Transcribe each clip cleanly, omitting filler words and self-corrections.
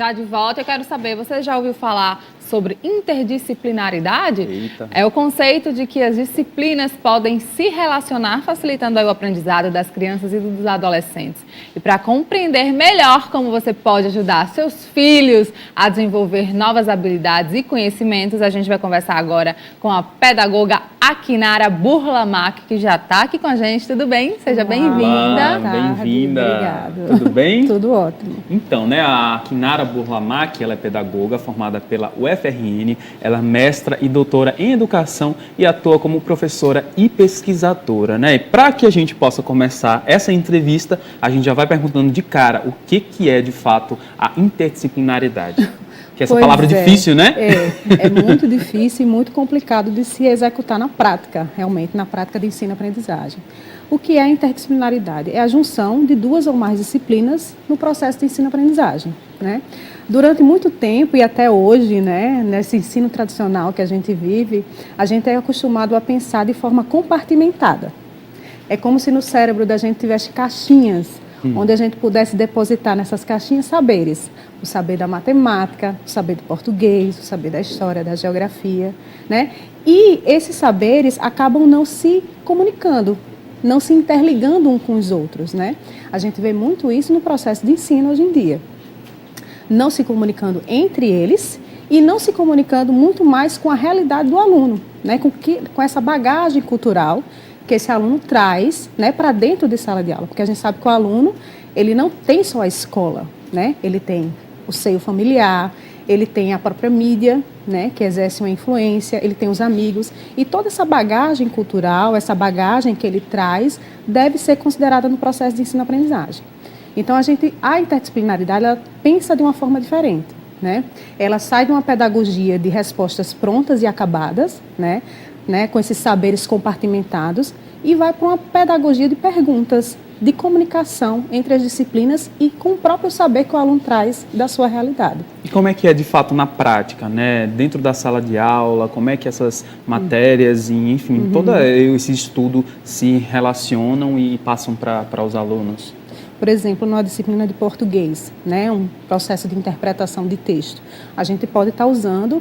já de volta. Eu quero saber, você já ouviu falar sobre interdisciplinaridade? Eita. É o conceito de que as disciplinas podem se relacionar, facilitando aí o aprendizado das crianças e dos adolescentes. E para compreender melhor como você pode ajudar seus filhos a desenvolver novas habilidades e conhecimentos, a gente vai conversar agora com a pedagoga Akinara Burlamac, que já está aqui com a gente. Tudo bem? Seja bem-vinda. Bem-vinda. Obrigada. Tudo bem? Tudo ótimo. Então, né, a Akinara Burlamac, ela é pedagoga formada pela UFRN, ela é mestra e doutora em educação e atua como professora e pesquisadora, né? E para que a gente possa começar essa entrevista, a gente já vai perguntando de cara o que é de fato a interdisciplinaridade. Que essa palavra é difícil, né? É muito difícil e muito complicado de se executar na prática, realmente, na prática de ensino-aprendizagem. O que é a interdisciplinaridade? É a junção de duas ou mais disciplinas no processo de ensino-aprendizagem, né? Durante muito tempo e até hoje, né, nesse ensino tradicional que a gente vive, a gente é acostumado a pensar de forma compartimentada. É como se no cérebro da gente tivesse caixinhas, onde a gente pudesse depositar nessas caixinhas saberes. O saber da matemática, o saber do português, o saber da história, da geografia, né? E esses saberes acabam não se comunicando, não se interligando um com os outros, né? A gente vê muito isso no processo de ensino hoje em dia. Não se comunicando entre eles e não se comunicando muito mais com a realidade do aluno, né? Com essa bagagem cultural que esse aluno traz, né, para dentro de sala de aula. Porque a gente sabe que o aluno, ele não tem só a escola, né? Ele tem o seio familiar, ele tem a própria mídia, né, que exerce uma influência, ele tem os amigos. E toda essa bagagem cultural, essa bagagem que ele traz, deve ser considerada no processo de ensino-aprendizagem. Então, a interdisciplinaridade, ela pensa de uma forma diferente, né? Ela sai de uma pedagogia de respostas prontas e acabadas, né, com esses saberes compartimentados, e vai para uma pedagogia de perguntas, de comunicação entre as disciplinas e com o próprio saber que o aluno traz da sua realidade. E como é que é de fato na prática, né? Dentro da sala de aula, como é que essas matérias, enfim, todo esse estudo se relacionam e passam para os alunos? Por exemplo, na disciplina de português, né, um processo de interpretação de texto, a gente pode estar usando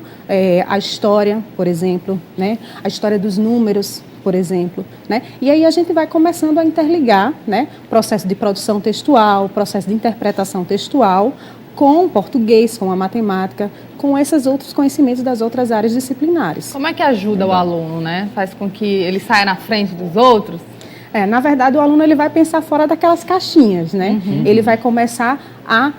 a história, por exemplo, né, a história dos números, por exemplo, né, e aí a gente vai começando a interligar, né, processo de produção textual, processo de interpretação textual, com o português, com a matemática, com esses outros conhecimentos das outras áreas disciplinares. Como é que ajuda o aluno, né? Faz com que ele saia na frente dos outros? Na verdade, o aluno ele vai pensar fora daquelas caixinhas, né? Ele vai começar a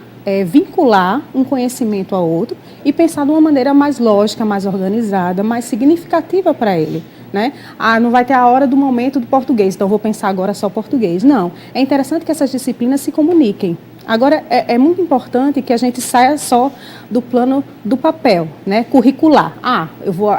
vincular um conhecimento a outro e pensar de uma maneira mais lógica, mais organizada, mais significativa para ele, né? Não vai ter a hora do momento do português, então vou pensar agora só português. Não, é interessante que essas disciplinas se comuniquem. Agora, é muito importante que a gente saia só do plano do papel, né, curricular. A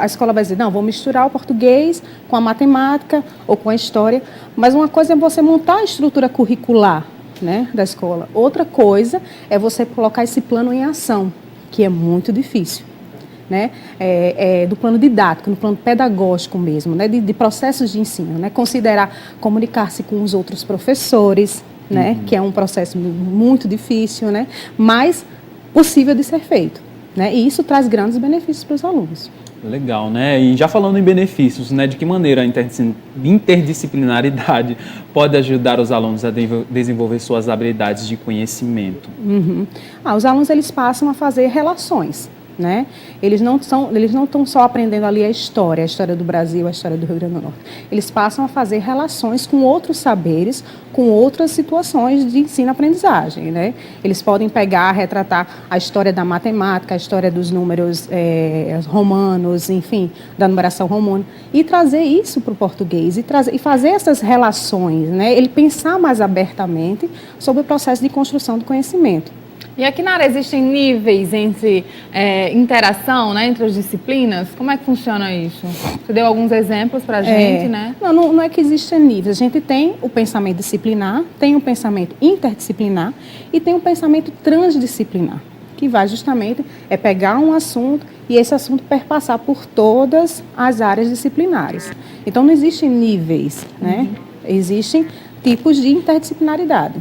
escola vai dizer, não, vou misturar o português com a matemática ou com a história, mas uma coisa é você montar a estrutura curricular, né, da escola. Outra coisa é você colocar esse plano em ação, que é muito difícil, né, do plano didático, no plano pedagógico mesmo, né, de processos de ensino, né, considerar comunicar-se com os outros professores, né, que é um processo muito difícil, né, mas possível de ser feito, né, e isso traz grandes benefícios para os alunos. Legal, né? E já falando em benefícios, né, de que maneira a interdisciplinaridade pode ajudar os alunos a desenvolver suas habilidades de conhecimento? Os alunos eles passam a fazer relações, né? Eles não estão só aprendendo ali a história do Brasil, a história do Rio Grande do Norte. Eles passam a fazer relações com outros saberes, com outras situações de ensino-aprendizagem, né? Eles podem retratar a história da matemática, a história dos números romanos, enfim, da numeração romana, e trazer isso para o português, e fazer essas relações, né? Ele pensar mais abertamente sobre o processo de construção do conhecimento. E aqui na área existem níveis entre interação, né, entre as disciplinas? Como é que funciona isso? Você deu alguns exemplos para a gente, né? Não é que existem níveis. A gente tem o pensamento disciplinar, tem o pensamento interdisciplinar e tem o pensamento transdisciplinar, que vai justamente pegar um assunto e esse assunto perpassar por todas as áreas disciplinares. Então, não existem níveis, né? Existem tipos de interdisciplinaridade.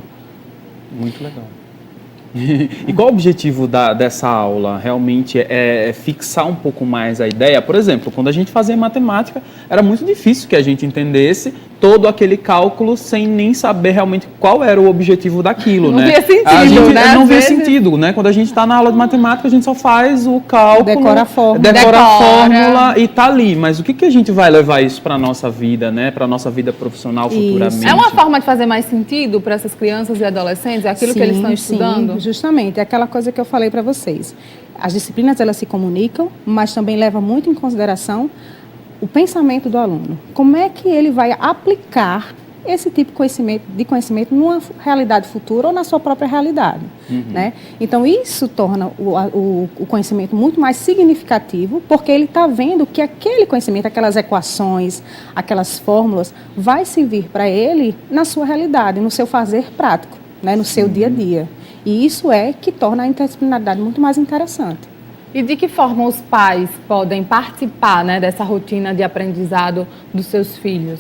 Muito legal. E qual o objetivo dessa aula? Realmente é fixar um pouco mais a ideia? Por exemplo, quando a gente fazia matemática, era muito difícil que a gente entendesse todo aquele cálculo sem nem saber realmente qual era o objetivo daquilo, Não né? via sentido, né? Não Às via vezes. sentido, né? Quando a gente está na aula de matemática, a gente só faz o cálculo, Decora a fórmula. decora a Decora. fórmula e tá ali. Mas o que a gente vai levar isso para a nossa vida, né? Para a nossa vida profissional Isso. futuramente? É uma forma de fazer mais sentido para essas crianças e adolescentes, aquilo que eles estão estudando? Sim, justamente. É aquela coisa que eu falei para vocês. As disciplinas, elas se comunicam, mas também leva muito em consideração o pensamento do aluno. Como é que ele vai aplicar esse tipo de conhecimento numa realidade futura ou na sua própria realidade, né? Então, isso torna o conhecimento muito mais significativo, porque ele está vendo que aquele conhecimento, aquelas equações, aquelas fórmulas, vai servir para ele na sua realidade, no seu fazer prático, né? No seu dia a dia. E isso é que torna a interdisciplinaridade muito mais interessante. E de que forma os pais podem participar, né, dessa rotina de aprendizado dos seus filhos?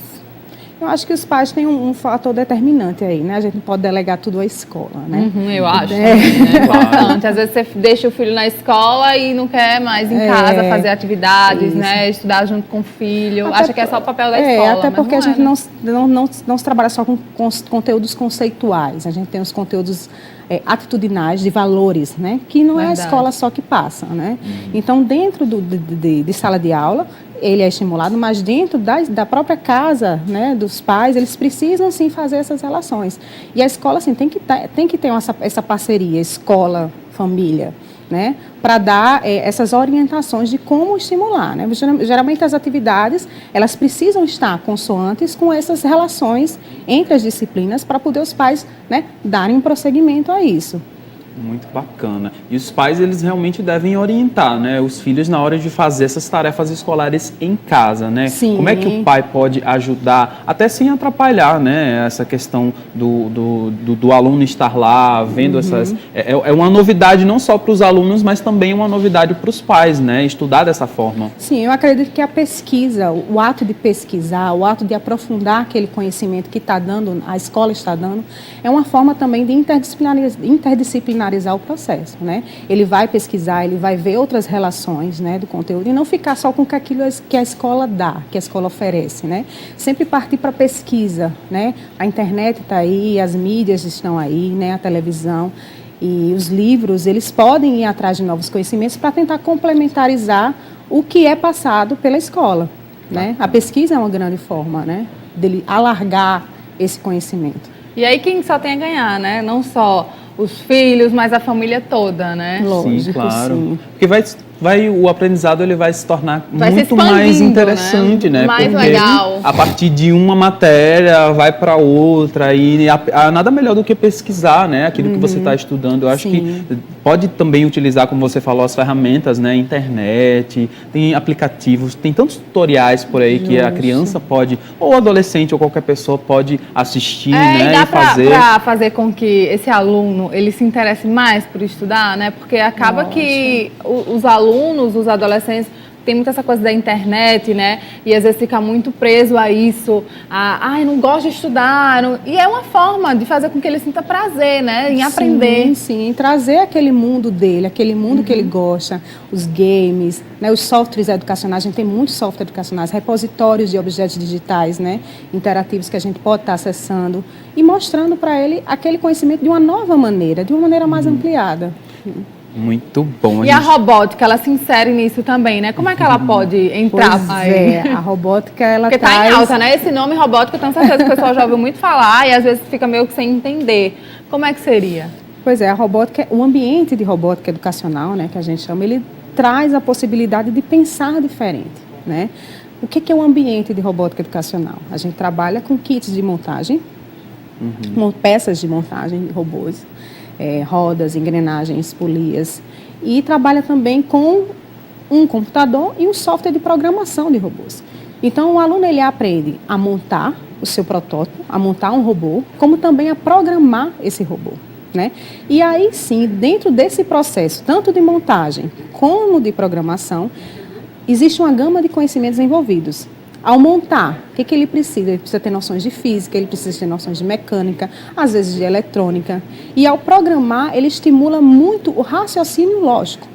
Eu acho que os pais têm um fator determinante aí, né? A gente não pode delegar tudo à escola, né? Eu acho. É. Também, né? Importante. Às vezes você deixa o filho na escola e não quer mais em casa fazer atividades, né? Estudar junto com o filho. Acha que é só o papel da escola. Até mas porque não a gente né? não se trabalha só com os conteúdos conceituais. A gente tem os conteúdos atitudinais, de valores, né? Que não é a escola só que passa, né? Então, dentro de sala de aula, ele é estimulado, mas dentro da própria casa, né, dos pais, eles precisam, sim, fazer essas relações. E a escola, assim, tem que ter essa parceria, escola, família, né, para dar essas orientações de como estimular, né? Geralmente as atividades, elas precisam estar consoantes com essas relações entre as disciplinas para poder os pais, né, darem um prosseguimento a isso. Muito bacana. E os pais, eles realmente devem orientar, né, os filhos na hora de fazer essas tarefas escolares em casa, né? Sim. Como é que o pai pode ajudar, até sem atrapalhar, né, essa questão do aluno estar lá, vendo essas... É uma novidade não só para os alunos, mas também uma novidade para os pais, né, estudar dessa forma. Sim, eu acredito que a pesquisa, o ato de pesquisar, o ato de aprofundar aquele conhecimento que está dando, a escola está dando, é uma forma também de interdisciplinarizar o processo, né? Ele vai pesquisar, ele vai ver outras relações, né, do conteúdo e não ficar só com aquilo que a escola dá, que a escola oferece, né? Sempre partir para pesquisa, né? A internet está aí, as mídias estão aí, né? A televisão e os livros, eles podem ir atrás de novos conhecimentos para tentar complementarizar o que é passado pela escola, né? A pesquisa é uma grande forma, né, dele alargar esse conhecimento. E aí quem só tem a ganhar, né? Não só os filhos, mas a família toda, né? Lógico, sim, claro. sim. Porque o aprendizado ele vai se tornar Vai muito se mais expandindo, interessante, né? Mais Porque legal. a partir de uma matéria vai para outra e nada melhor do que pesquisar, né? Aquilo que você está estudando. Eu acho Sim. que pode também utilizar, como você falou, as ferramentas, né? Internet, tem aplicativos, tem tantos tutoriais por aí que a criança pode, ou adolescente, ou qualquer pessoa pode assistir, né? E dá E fazer. para fazer com que esse aluno ele se interesse mais por estudar, né? Porque acaba que os alunos, os adolescentes, tem muito essa coisa da internet, né? E às vezes fica muito preso a isso. Eu não gosto de estudar. E é uma forma de fazer com que ele sinta prazer, né? Em aprender. Sim, trazer aquele mundo dele, aquele mundo que ele gosta, os games, né? Os softwares educacionais, a gente tem muitos softwares educacionais, repositórios de objetos digitais, né? Interativos que a gente pode estar acessando e mostrando para ele aquele conhecimento de uma nova maneira, de uma maneira mais ampliada. Muito bom. E a robótica, ela se insere nisso também, né? Como é que ela pode entrar? A robótica, ela Porque tá em alta, né? Esse nome robótica, eu tenho certeza que o pessoal já ouviu muito falar e às vezes fica meio que sem entender. Como é que seria? Pois é, a robótica, o ambiente de robótica educacional, né, que a gente chama, ele traz a possibilidade de pensar diferente, né? O que é um ambiente de robótica educacional? A gente trabalha com kits de montagem, peças de montagem de robôs, rodas, engrenagens, polias, e trabalha também com um computador e um software de programação de robôs. Então, o aluno ele aprende a montar o seu protótipo, a montar um robô, como também a programar esse robô, né? E aí sim, dentro desse processo, tanto de montagem como de programação, existe uma gama de conhecimentos envolvidos. Ao montar, o que ele precisa? Ele precisa ter noções de física, ele precisa ter noções de mecânica, às vezes de eletrônica. E ao programar, ele estimula muito o raciocínio lógico,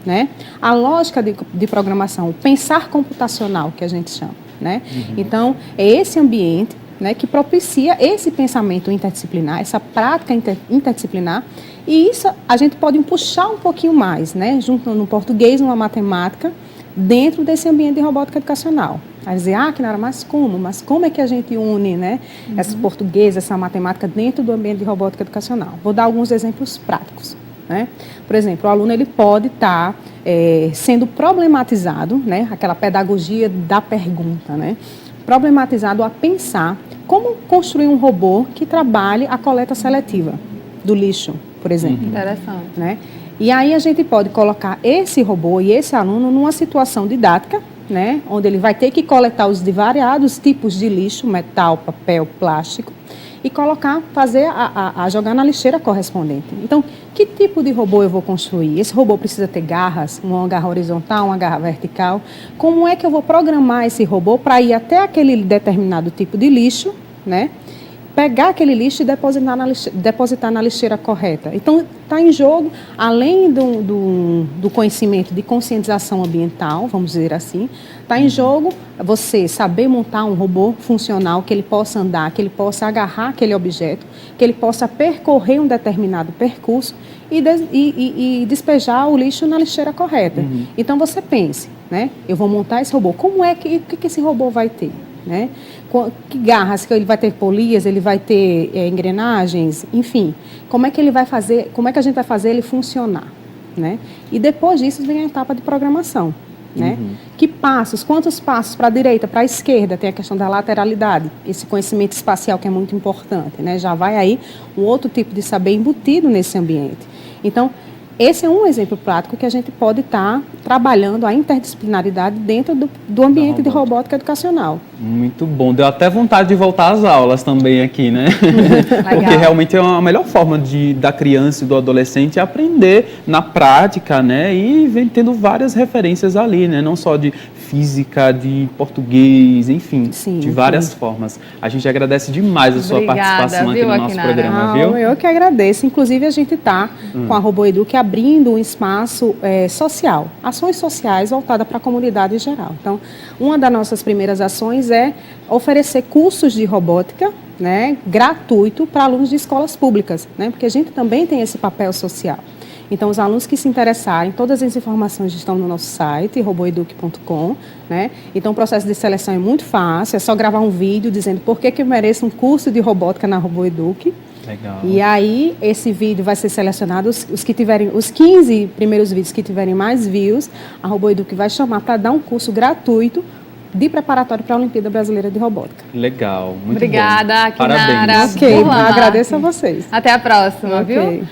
né? A lógica de programação, o pensar computacional, que a gente chama, né? Então, é esse ambiente, né, que propicia esse pensamento interdisciplinar, essa prática interdisciplinar. E isso a gente pode puxar um pouquinho mais, né? Juntando um português, uma matemática, dentro desse ambiente de robótica educacional. Aí dizer, Kinara, mas como é que a gente une, né, esse português, essa matemática dentro do ambiente de robótica educacional? Vou dar alguns exemplos práticos, né? Por exemplo, o aluno ele pode estar sendo problematizado, né, aquela pedagogia da pergunta, né, problematizado a pensar como construir um robô que trabalhe a coleta seletiva do lixo, por exemplo. Interessante. Né? E aí a gente pode colocar esse robô e esse aluno numa situação didática, né, onde ele vai ter que coletar os variados tipos de lixo, metal, papel, plástico, e jogar na lixeira correspondente. Então, que tipo de robô eu vou construir? Esse robô precisa ter garras, uma garra horizontal, uma garra vertical. Como é que eu vou programar esse robô para ir até aquele determinado tipo de lixo, né? Pegar aquele lixo e depositar na lixeira correta. Então, está em jogo, além do conhecimento de conscientização ambiental, vamos dizer assim, está em jogo você saber montar um robô funcional, que ele possa andar, que ele possa agarrar aquele objeto, que ele possa percorrer um determinado percurso e despejar o lixo na lixeira correta. Então, você pense, né? Eu vou montar esse robô. O que esse robô vai ter? Né? Que garras, que ele vai ter polias, ele vai ter engrenagens, enfim, como é que ele vai fazer, como é que a gente vai fazer ele funcionar, né? E depois disso vem a etapa de programação, né? Quantos passos para a direita, para a esquerda, tem a questão da lateralidade, esse conhecimento espacial que é muito importante, né? Já vai aí um outro tipo de saber embutido nesse ambiente. Então, esse é um exemplo prático que a gente pode estar trabalhando a interdisciplinaridade dentro do ambiente de robótica educacional. Muito bom. Deu até vontade de voltar às aulas também aqui, né? Porque realmente é a melhor forma da criança e do adolescente aprender na prática, né? E vem tendo várias referências ali, né? Não só de física, de português, enfim, de várias formas. A gente agradece demais a sua participação aqui no nosso programa, viu? Eu que agradeço. Inclusive, a gente está com a RoboEduc abrindo um espaço social, ações sociais voltadas para a comunidade em geral. Então, uma das nossas primeiras ações é oferecer cursos de robótica, né, gratuito para alunos de escolas públicas, né, porque a gente também tem esse papel social. Então, os alunos que se interessarem, todas as informações estão no nosso site, roboeduc.com, né? Então, o processo de seleção é muito fácil, é só gravar um vídeo dizendo por que eu mereço um curso de robótica na RoboEduc. Legal. E aí, esse vídeo vai ser selecionado, os 15 primeiros vídeos que tiverem mais views, a RoboEduc vai chamar para dar um curso gratuito de preparatório para a Olimpíada Brasileira de Robótica. Legal, muito Obrigada, bom. Kinara. Parabéns. Ok, agradeço a vocês. Até a próxima, viu?